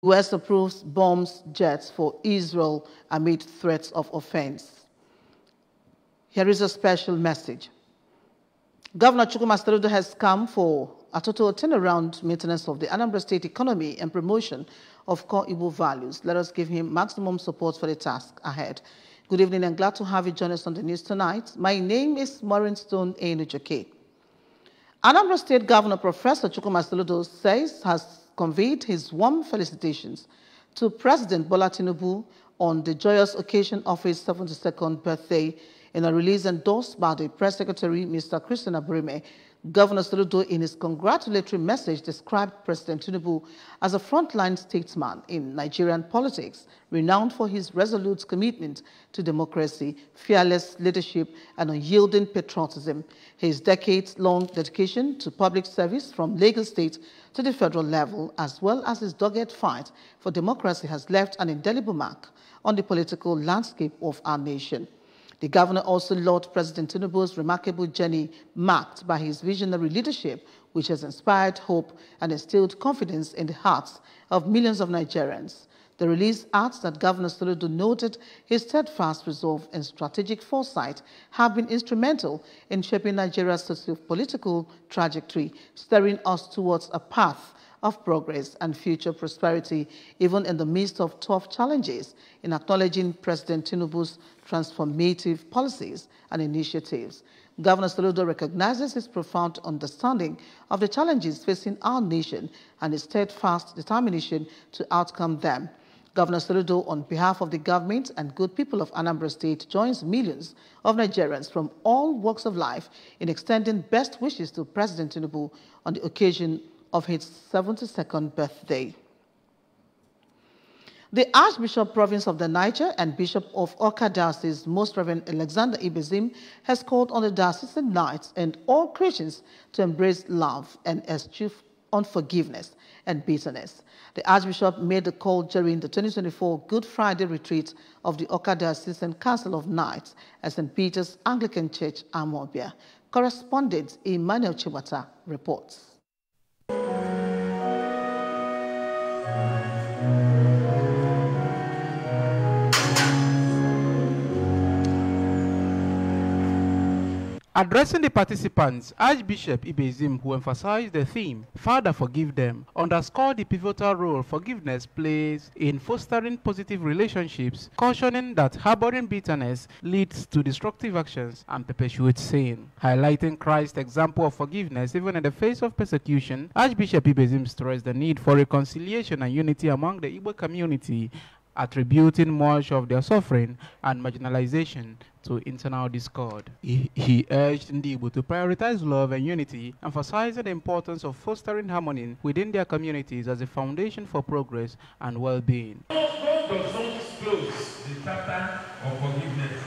US approves bombs jets for Israel amid threats of offense. Here is a special message. Governor Chukwuma Soludo has come for a total turnaround maintenance of the Anambra State economy and promotion of core Igbo values. Let us give him maximum support for the task ahead. Good evening and glad to have you join us on the news tonight. My name is Maureen Stone Enujoke. Anambra State Governor Professor Chukwuma Soludo says has conveyed his warm felicitations to President Bola Tinubu on the joyous occasion of his 72nd birthday. In a release endorsed by the Press Secretary, Mr. Christian Aburime, Governor Soludo, in his congratulatory message, described President Tinubu as a frontline statesman in Nigerian politics, renowned for his resolute commitment to democracy, fearless leadership, and unyielding patriotism. His decades-long dedication to public service from Lagos State to the federal level, as well as his dogged fight for democracy, has left an indelible mark on the political landscape of our nation. The governor also lauded President Tinubu's remarkable journey marked by his visionary leadership, which has inspired hope and instilled confidence in the hearts of millions of Nigerians. The release adds that Governor Soludo noted his steadfast resolve and strategic foresight have been instrumental in shaping Nigeria's socio-political trajectory, steering us towards a path of progress and future prosperity, even in the midst of tough challenges, in acknowledging President Tinubu's transformative policies and initiatives. Governor Soludo recognizes his profound understanding of the challenges facing our nation and his steadfast determination to outcome them. Governor Soludo, on behalf of the government and good people of Anambra State, joins millions of Nigerians from all walks of life in extending best wishes to President Tinubu on the occasion of his 72nd birthday. The Archbishop Province of the Niger and Bishop of Awka Diocese, Most Reverend Alexander Ibezim, has called on the diocesan knights and all Christians to embrace love and eschew unforgiveness and bitterness. The Archbishop made the call during the 2024 Good Friday retreat of the Awka Diocesan Council of Knights at St. Peter's Anglican Church, Amobia. Correspondent Emmanuel Chibata reports. Addressing the participants, Archbishop Ibezim, who emphasized the theme, Father Forgive Them, underscored the pivotal role forgiveness plays in fostering positive relationships, cautioning that harboring bitterness leads to destructive actions and perpetuates sin. Highlighting Christ's example of forgiveness even in the face of persecution, Archbishop Ibezim stressed the need for reconciliation and unity among the Igbo community, attributing much of their suffering and marginalization to internal discord. He urged Ndibo to prioritize love and unity, emphasizing the importance of fostering harmony within their communities as a foundation for progress and well-being. God does not close the chapter of forgiveness.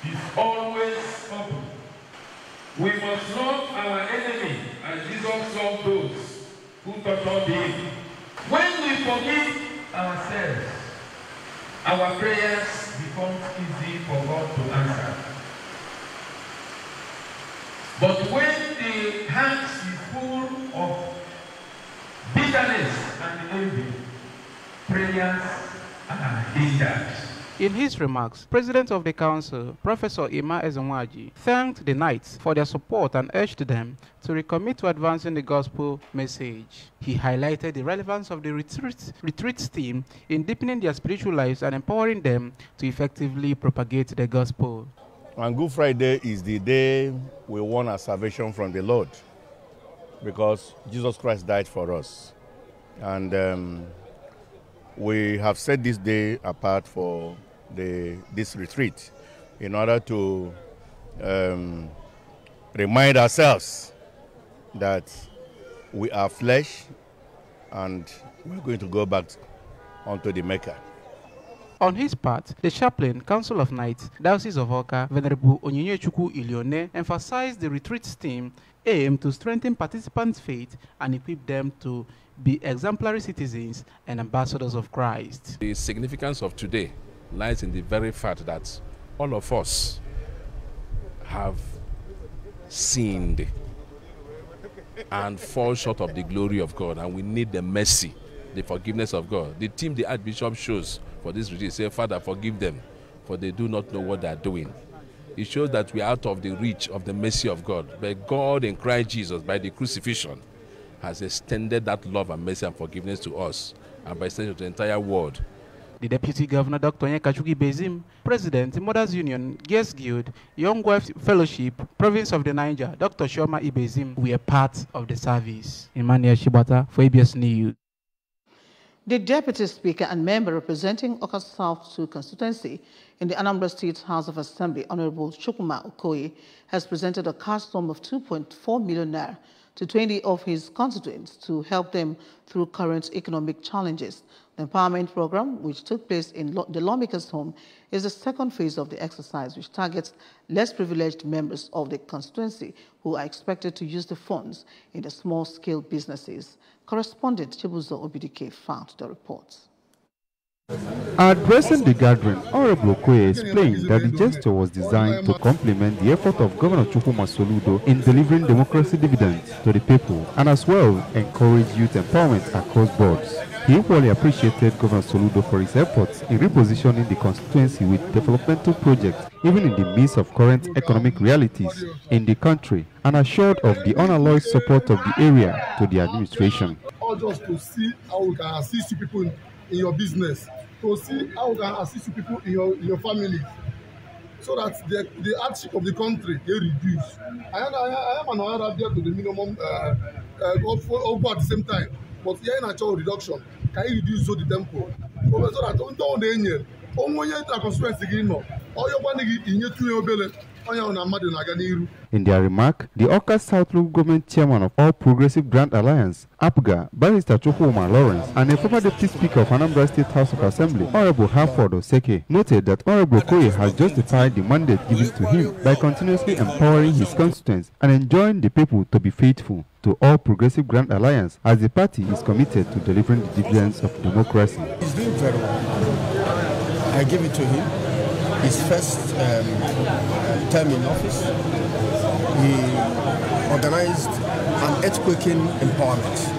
It's always open. We must love our enemy as Jesus loved those who tortured him. When we forgive ourselves, our prayers become easy for God to answer. But when the heart is full of bitterness and envy, prayers are hindered. In his remarks, President of the Council, Professor Emma Ezenwaji, thanked the Knights for their support and urged them to recommit to advancing the gospel message. He highlighted the relevance of the retreat theme in deepening their spiritual lives and empowering them to effectively propagate the gospel. And Good Friday is the day we won our salvation from the Lord, because Jesus Christ died for us. And we have set this day apart for this retreat in order to remind ourselves that we are flesh and we're going to go back onto the Mecca. On his part, the chaplain, Council of Knights, Diocese of Awka, Venerable Onyinyechuku Ilione, emphasized the retreat's theme aimed to strengthen participants' faith and equip them to be exemplary citizens and ambassadors of Christ. The significance of today lies in the very fact that all of us have sinned and fall short of the glory of God, and we need the mercy the forgiveness of God. The theme the Archbishop shows for this retreat, say, Father, forgive them, for they do not know what they are doing. It shows that we are out of the reach of the mercy of God. But God in Christ Jesus, by the crucifixion, has extended that love and mercy and forgiveness to us, and by extension to the entire world. The Deputy Governor, Dr. Onyeka Ibezim, President, Mothers Union, Girls Guild, Young Wives Fellowship, Province of the Niger, Dr. Shoma Ibezim, were part of the service. Emmanuel Shibata for ABS News. The Deputy Speaker and member representing Awka South 2 constituency in the Anambra State House of Assembly, Honorable Chukwuma Okoye, has presented a cash sum of 2.4 million naira to 20 of his constituents to help them through current economic challenges. The empowerment program, which took place in the lawmaker's home, is the second phase of the exercise, which targets less privileged members of the constituency who are expected to use the funds in the small-scale businesses. Correspondent Chibuzo Obidike found the reports. Addressing the gathering, Honorable Okoye explained that the gesture was designed to complement the effort of Governor Chukwuma Soludo in delivering democracy dividends to the people and as well encourage youth empowerment across boards. He equally appreciated Governor Soludo for his efforts in repositioning the constituency with developmental projects even in the midst of current economic realities in the country and assured of the unalloyed support of the area to the administration. Or just to see how we can assist you people in your business, to see how we can assist you people in your family, so that the hardship of the country they reduce. I am an Arabia to the minimum go at the same time, but here in a child reduction, can you reduce the tempo? So that don't the In their remark, the Awka South Local Government Chairman of All Progressive Grand Alliance, APGA, Barrister Chukwuma Lawrence, and a former Deputy Speaker of Anambra State House of Assembly, Honorable Harford Oseke, noted that Honorable Okoye has justified the mandate given to him by continuously empowering his constituents and enjoining the people to be faithful to All Progressive Grand Alliance, as the party is committed to delivering the dividends of democracy. He's doing very well. I give it to him. His first term in office, he organized an earthquaking empowerment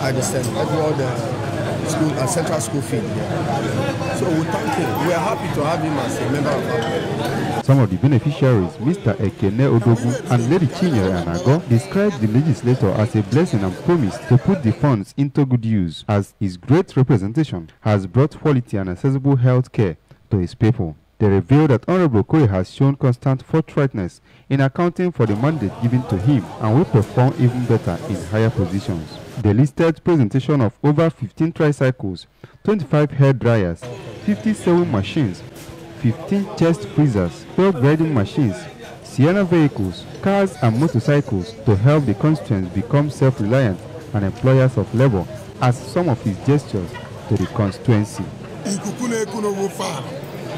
at the central school field here. So we thank him. We are happy to have him as a member of our party. Some of the beneficiaries, Mr. Ekene Odogu and Lady Chinyere Anago, described the legislator as a blessing and promise to put the funds into good use, as his great representation has brought quality and accessible health care to his people. They revealed that Honorable Okoye has shown constant forthrightness in accounting for the mandate given to him and will perform even better in higher positions. They listed presentation of over 15 tricycles, 25 hair dryers, 50 sewing machines, 15 chest freezers, 12 grading machines, Sienna vehicles, cars and motorcycles to help the constituents become self-reliant and employers of labor as some of his gestures to the constituency.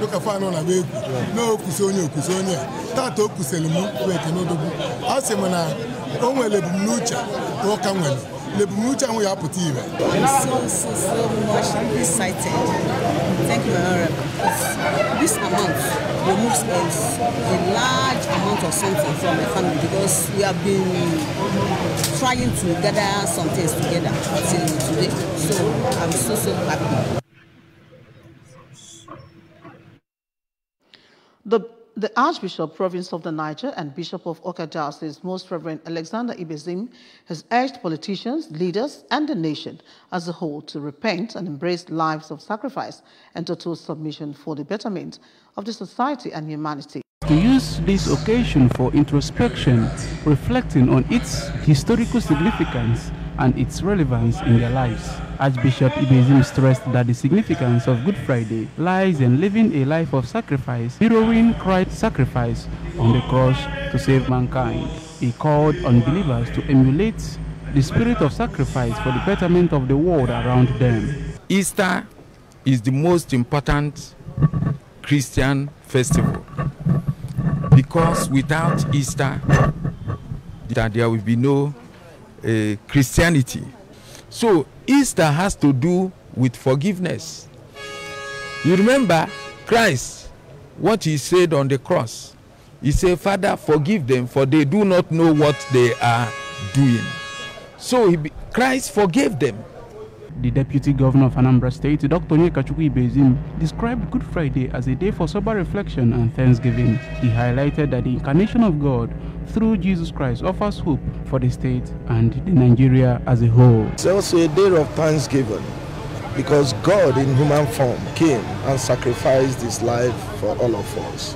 Look at far on a way. No Kusonia, Tato Kuselimu, Wekanodu. Asemana, Omo Lebumucha, Wokamwell, Lebumucha, we are put even. I'm so much excited. Thank you, Honorable. This amount removes a large amount of something from the family because we have been trying to gather some things together until today. So I'm so happy. The Archbishop, Province of the Niger, and Bishop of Awka Diocese, Most Reverend Alexander Ibezim, has urged politicians, leaders, and the nation as a whole to repent and embrace lives of sacrifice and total submission for the betterment of the society and humanity. To use this occasion for introspection, reflecting on its historical significance and its relevance in their lives. Archbishop Ibezim stressed that the significance of Good Friday lies in living a life of sacrifice, mirroring Christ's sacrifice on the cross to save mankind. He called on believers to emulate the spirit of sacrifice for the betterment of the world around them. Easter is the most important Christian festival because without Easter, there will be no Christianity. So Easter has to do with forgiveness. You remember Christ, what he said on the cross. He said, Father, forgive them, for they do not know what they are doing. So Christ forgave them. The Deputy Governor of Anambra State, Dr. Onyekachukwu Ibezim, described Good Friday as a day for sober reflection and thanksgiving. He highlighted that the incarnation of God through Jesus Christ offers hope for the state and the Nigeria as a whole. It's also a day of thanksgiving because God in human form came and sacrificed his life for all of us.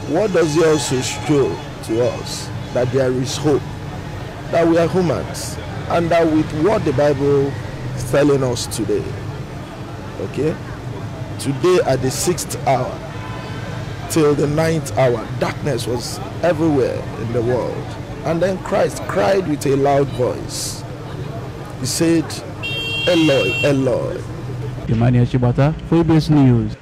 What does he also show to us? That there is hope, that we are humans, and that with what the Bible is telling us today, okay? Today at the 6th hour till the 9th hour, darkness was everywhere in the world. And then Christ cried with a loud voice. He said, Eloi, Eloi. Emmanuel Chibata for ABS News.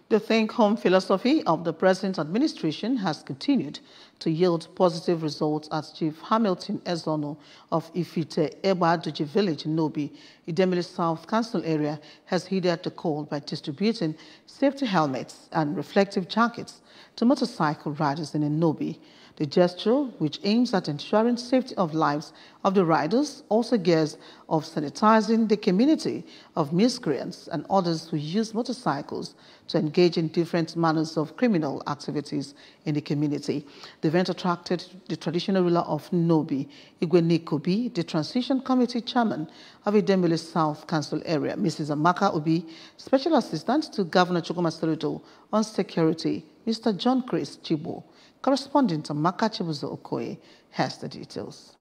The think home philosophy of the present administration has continued to yield positive results as Chief Hamilton Ezono of Ifite Ebaduji Village in Nobi, Idemili South Council area, has heeded the call by distributing safety helmets and reflective jackets to motorcycle riders in Nobi. The gesture, which aims at ensuring safety of lives of the riders, also gears of sanitizing the community of miscreants and others who use motorcycles to engage in different manners of criminal activities in the community. The event attracted the traditional ruler of Nobi, Igwe Nikobi, the Transition Committee Chairman of Idemili South Council area, Mrs. Amaka Obi, Special Assistant to Governor Chukwuma Soludo on Security, Mr. John Chris Chibo. Correspondent Amaka Chibuzo Okoye has the details.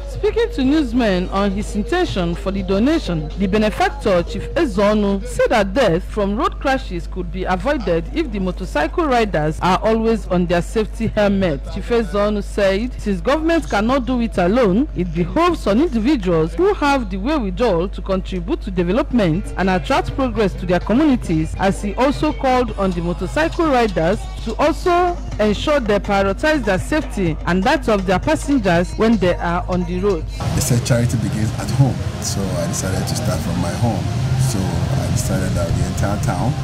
Speaking to newsmen on his intention for the donation, the benefactor, Chief Ezono, said that death from road crashes could be avoided if the motorcycle riders are always on their safety helmet. Chief Ezono said, since government cannot do it alone, it behoves on individuals who have the wherewithal to contribute to development and attract progress to their communities, as he also called on the motorcycle riders to also ensure they prioritize their safety and that of their passengers when they are on the road. They said charity begins at home, so I decided to start from my home. So I decided that the entire town,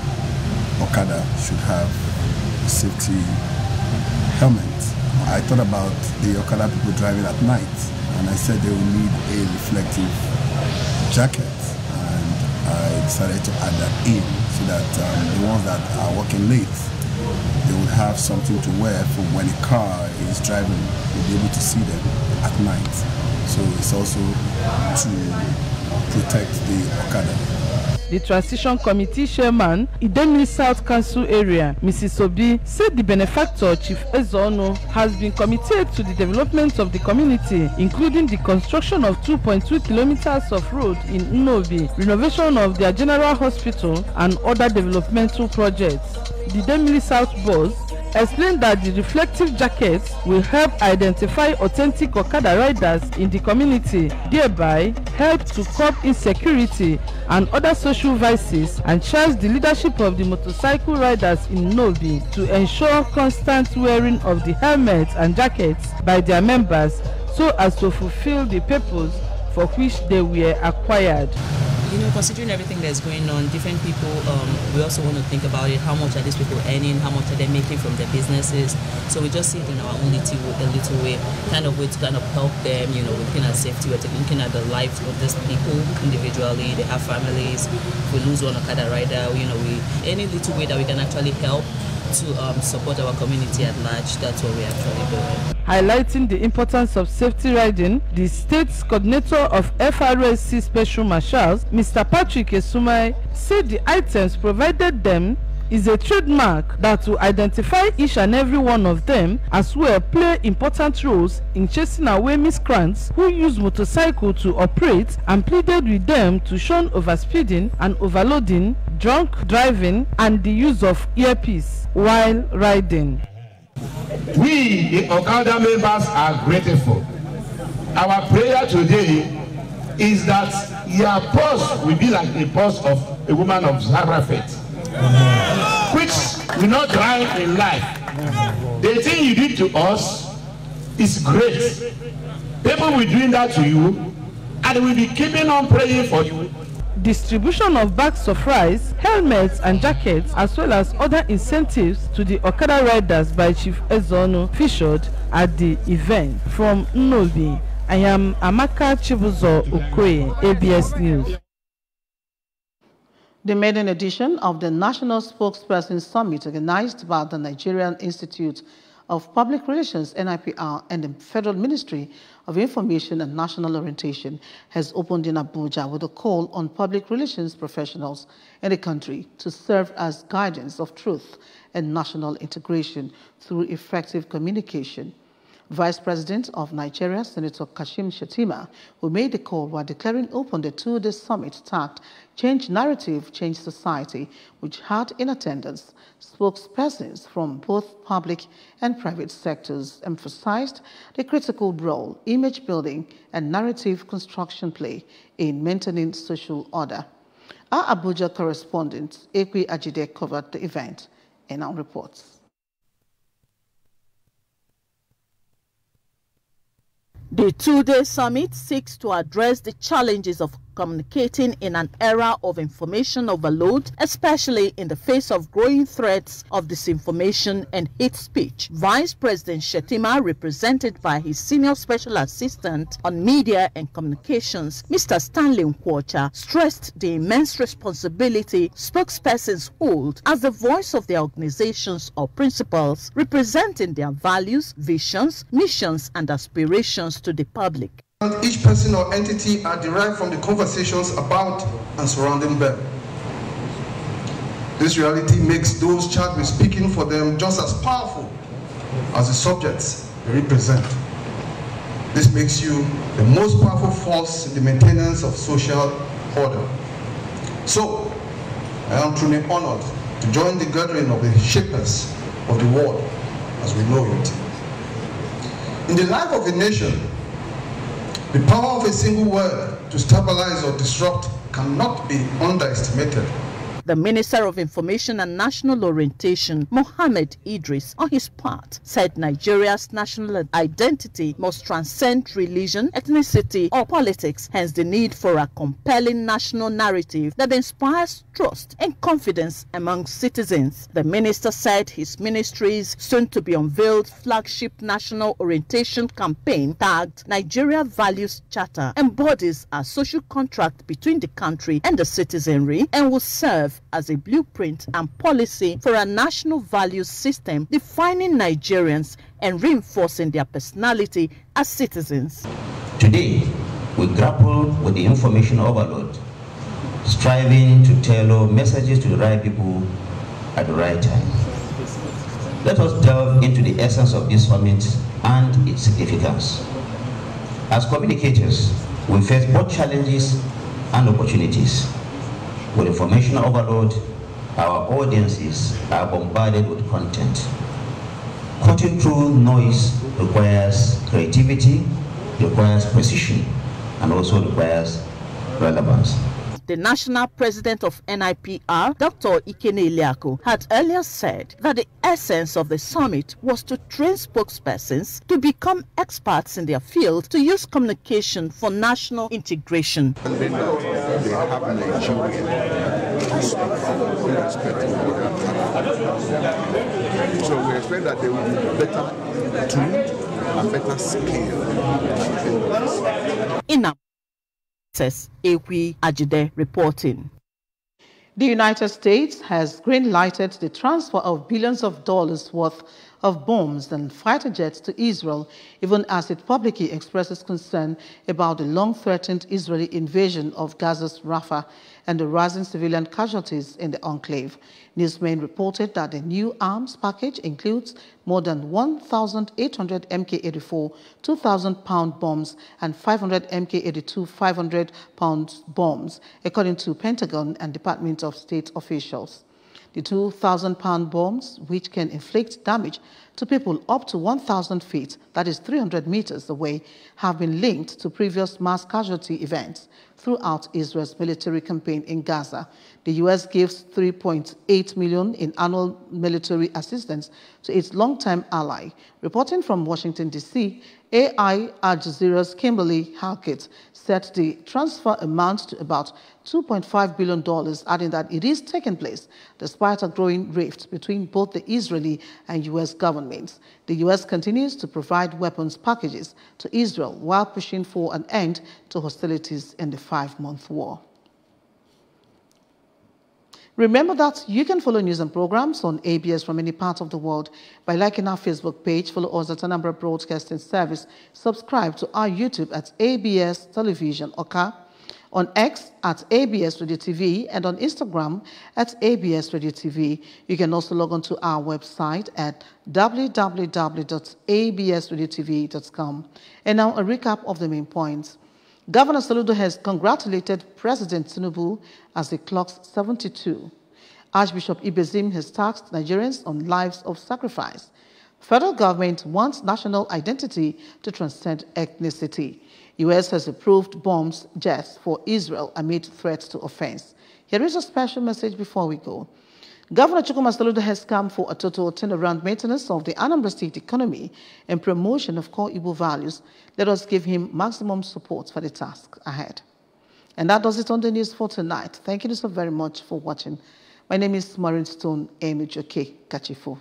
Okada, should have a safety helmet. I thought about the Okada people driving at night, and I said they will need a reflective jacket, and I decided to add that in so that the ones that are working late, they would have something to wear for when a car is driving, they'll be able to see them at night. So it's also to protect the Okada. The Transition Committee Chairman, Idemili South Council area, Mrs. Obi, said the benefactor, Chief Ezono, has been committed to the development of the community, including the construction of 2.2 kilometers of road in Nnobi, renovation of their general hospital, and other developmental projects. The Idemili South boss explained that the reflective jackets will help identify authentic Okada riders in the community, thereby help to curb insecurity and other social vices, and charge the leadership of the motorcycle riders in Nobi to ensure constant wearing of the helmets and jackets by their members so as to fulfill the purpose for which they were acquired. You know, considering everything that's going on, different people, we also want to think about it. How much are these people earning? How much are they making from their businesses? So we just see it in our own little way, kind of way to kind of help them. You know, looking at safety, we're looking at the lives of these people individually. They have families. If we lose one Okada rider, you know, any little way that we can actually help to support our community at large, that's what we're actually doing. Highlighting the importance of safety riding, the state's coordinator of FRSC Special Marshals, Mr. Patrick Esumai, said the items provided them is a trademark that will identify each and every one of them, as well play important roles in chasing away miscreants who use motorcycle to operate, and pleaded with them to shun overspeeding and overloading, drunk driving, and the use of earpiece while riding. We, the Okada members, are grateful. Our prayer today is that your pulse will be like the pulse of a woman of Zarephath, which will not drive in life. The thing you did to us is great. People will be doing that to you, and they will be keeping on praying for you. Distribution of bags of rice, helmets and jackets, as well as other incentives to the Okada riders by Chief Ezono featured at the event. From Nnobi, I am Amaka Chibuzo Okoye, ABS News. The maiden edition of the National Spokesperson Summit organized by the Nigerian Institute of Public Relations, NIPR, and the Federal Ministry of Information and National Orientation has opened in Abuja with a call on public relations professionals in the country to serve as guardians of truth and national integration through effective communication. Vice President of Nigeria, Senator Kashim Shettima, who made the call while declaring open the two-day summit tagged Change Narrative, Change Society, which had in attendance spokespersons from both public and private sectors, emphasized the critical role image building and narrative construction play in maintaining social order. Our Abuja correspondent, Ekwe Ajide, covered the event and now reports. The two-day summit seeks to address the challenges of communicating in an era of information overload, especially in the face of growing threats of disinformation and hate speech. Vice President Shettima, represented by his Senior Special Assistant on Media and Communications, Mr. Stanley Nkwocha, stressed the immense responsibility spokespersons hold as the voice of their organizations or principals, representing their values, visions, missions, and aspirations to the public. Each person or entity are derived from the conversations about and surrounding them. This reality makes those charged with speaking for them just as powerful as the subjects they represent. This makes you the most powerful force in the maintenance of social order. So, I am truly honored to join the gathering of the shapers of the world as we know it. In the life of a nation, the power of a single word to stabilize or disrupt cannot be underestimated. The Minister of Information and National Orientation, Mohammed Idris, on his part, said Nigeria's national identity must transcend religion, ethnicity, or politics, hence the need for a compelling national narrative that inspires trust and confidence among citizens. The minister said his ministry's soon-to-be-unveiled flagship national orientation campaign, tagged Nigeria Values Charter, embodies a social contract between the country and the citizenry and will serve as a blueprint and policy for a national values system defining Nigerians and reinforcing their personality as citizens. Today, we grapple with the information overload, striving to tailor messages to the right people at the right time. Let us delve into the essence of this summit and its significance. As communicators, we face both challenges and opportunities. With information overload, our audiences are bombarded with content. Cutting through noise requires creativity, requires precision, and also requires relevance. The national president of NIPR, Dr. Ikene Iliako, had earlier said that the essence of the summit was to train spokespersons to become experts in their field to use communication for national integration. They know they have Nigeria to speak irrespective of what happens. So we expect that they will be better tuned and better skilled. Says Ekwe Ajide reporting. The United States has green-lighted the transfer of billions of dollars worth of bombs and fighter jets to Israel, even as it publicly expresses concern about the long-threatened Israeli invasion of Gaza's Rafah and the rising civilian casualties in the enclave. Newsmen reported that the new arms package includes more than 1,800 Mk-84 2,000-pound bombs and 500 Mk-82 500-pound bombs, according to Pentagon and Department of State officials. The 2,000-pound bombs, which can inflict damage to people up to 1,000 feet, that is 300 meters away, have been linked to previous mass casualty events throughout Israel's military campaign in Gaza. The U.S. gives $3.8 million in annual military assistance to its longtime ally. Reporting from Washington, D.C., AI Al Jazeera's Kimberly Halkett set the transfer amount to about $2.5 billion, adding that it is taking place despite a growing rift between both the Israeli and U.S. governments. The U.S. continues to provide weapons packages to Israel while pushing for an end to hostilities in the 5-month war. Remember that you can follow news and programs on ABS from any part of the world by liking our Facebook page, follow us at Anambra Broadcasting Service, subscribe to our YouTube at ABS Television Oka, on X at ABS Radio TV, and on Instagram at ABS Radio TV. You can also log on to our website at www.absradiotv.com. And now a recap of the main points. Governor Soludo has congratulated President Tinubu as he clocks 72. Archbishop Ibezim has tasked Nigerians on lives of sacrifice. Federal government wants national identity to transcend ethnicity. U.S. has approved bombs, jets for Israel amid threats to offense. Here is a special message before we go. Governor Chukuma Soludo has come for a total turnaround maintenance of the Anambra State economy and promotion of core Igbo values. Let us give him maximum support for the task ahead. And that does it on the news for tonight. Thank you so very much for watching. My name is Maureen Stone Enujoke Kachifu.